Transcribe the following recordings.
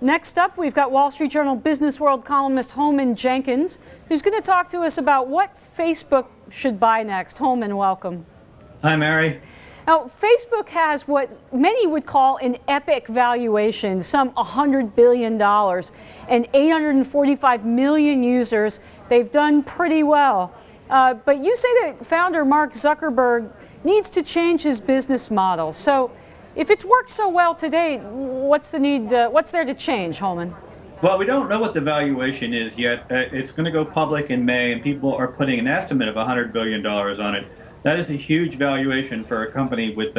Next up, we've got Wall Street Journal Business World columnist Holman Jenkins, who's going to talk to us about what Facebook should buy next. Holman, welcome. Hi, Mary. Now, Facebook has what many would call an epic valuation, some $100 billion, and 845 million users. They've done pretty well. But you say that founder Mark Zuckerberg needs to change his business model. So if it's worked so well today, what's there to change, Holman? Well, we don't know what the valuation is yet. It's going to go public in May, and people are putting an estimate of $100 billion on it. That is a huge valuation for a company with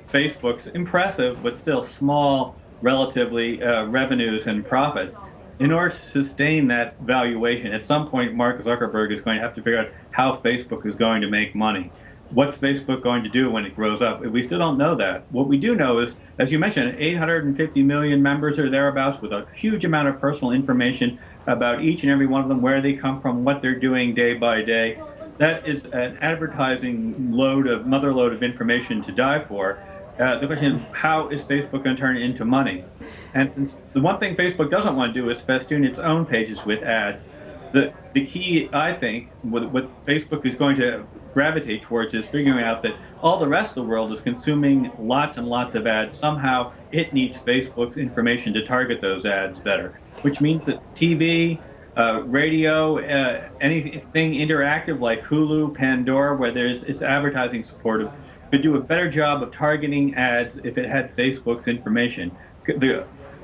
Facebook's impressive but still small, relatively, revenues and profits. In order to sustain that valuation, at some point, Mark Zuckerberg is going to have to figure out how Facebook is going to make money. What's Facebook going to do when it grows up? We still don't know that. What we do know is, as you mentioned, 850 million members or thereabouts with a huge amount of personal information about each and every one of them, where they come from, what they're doing day by day. That is an advertising mother load of information to die for. The question is, how is Facebook going to turn it into money? And since the one thing Facebook doesn't want to do is festoon its own pages with ads, the key, I think, what Facebook is going to gravitate towards is figuring out that all the rest of the world is consuming lots and lots of ads. Somehow it needs Facebook's information to target those ads better, which means that TV, radio, anything interactive like Hulu, Pandora, where it's advertising supportive, could do a better job of targeting ads if it had Facebook's information.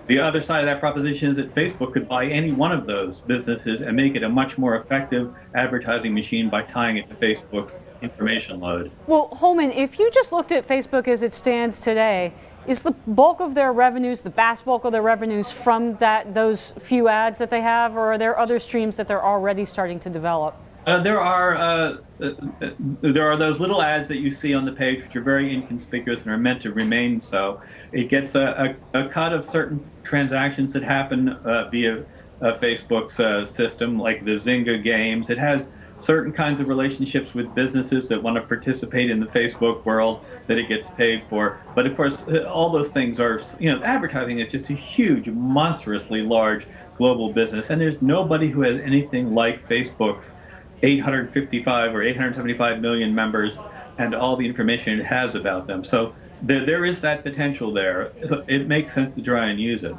The other side of that proposition is that Facebook could buy any one of those businesses and make it a much more effective advertising machine by tying it to Facebook's information load. Well, Holman, if you just looked at Facebook as it stands today, is the bulk of their revenues, the vast bulk of their revenues from those few ads that they have, or are there other streams that they're already starting to develop? There are those little ads that you see on the page, which are very inconspicuous and are meant to remain so. It gets a cut of certain transactions that happen via Facebook's system, like the Zynga games. It has certain kinds of relationships with businesses that want to participate in the Facebook world that it gets paid for. But of course, all those things are, advertising is just a huge, monstrously large global business, and there's nobody who has anything like Facebook's 855 or 875 million members and all the information it has about them. So there is that potential there. So it makes sense to try and use it.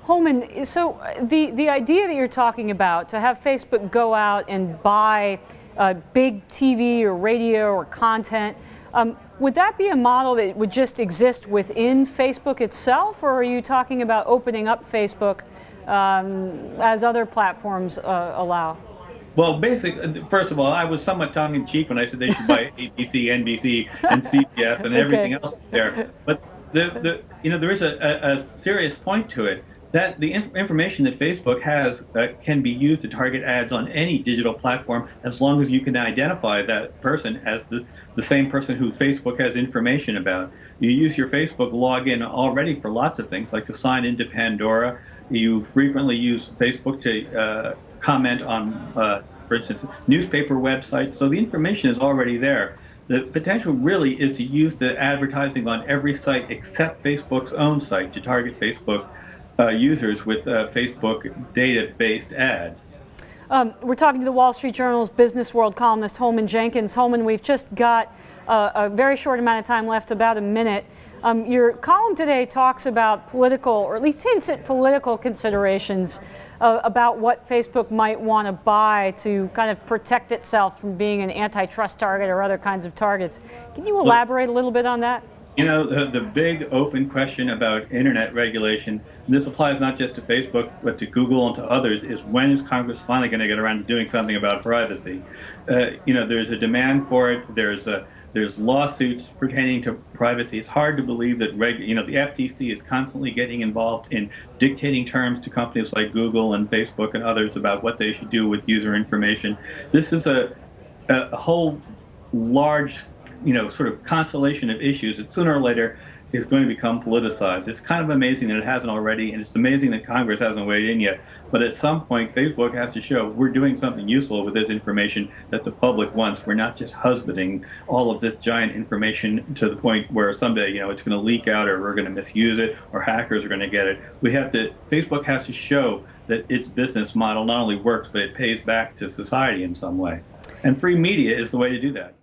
Holman, so the idea that you're talking about, to have Facebook go out and buy big TV or radio or content, would that be a model that would just exist within Facebook itself, or are you talking about opening up Facebook as other platforms allow? Well, first of all, I was somewhat tongue-in-cheek when I said they should buy ABC, NBC, and CBS and everything else there. But there is a serious point to it. That the information that Facebook has can be used to target ads on any digital platform, as long as you can identify that person as the same person who Facebook has information about. You use your Facebook login already for lots of things, like to sign into Pandora. You frequently use Facebook to comment on, for instance, newspaper websites. So the information is already there. The potential really is to use the advertising on every site except Facebook's own site to target Facebook users with Facebook data-based ads. We're talking to the Wall Street Journal's Business World columnist Holman Jenkins. Holman, we've just got a very short amount of time left, about a minute. Your column today talks about political, or at least hints at political considerations about what Facebook might want to buy to kind of protect itself from being an antitrust target or other kinds of targets. Can you elaborate a little bit on that? The big open question about internet regulation, and this applies not just to Facebook, but to Google and to others, is when is Congress finally going to get around to doing something about privacy? There's a demand for it. There's lawsuits pertaining to privacy. It's hard to believe that the FTC is constantly getting involved in dictating terms to companies like Google and Facebook and others about what they should do with user information. This is a whole large sort of constellation of issues that sooner or later is going to become politicized. It's kind of amazing that it hasn't already, and it's amazing that Congress hasn't weighed in yet. But at some point, Facebook has to show we're doing something useful with this information that the public wants. We're not just husbanding all of this giant information to the point where someday, it's going to leak out, or we're going to misuse it, or hackers are going to get it. Facebook has to show that its business model not only works, but it pays back to society in some way. And free media is the way to do that.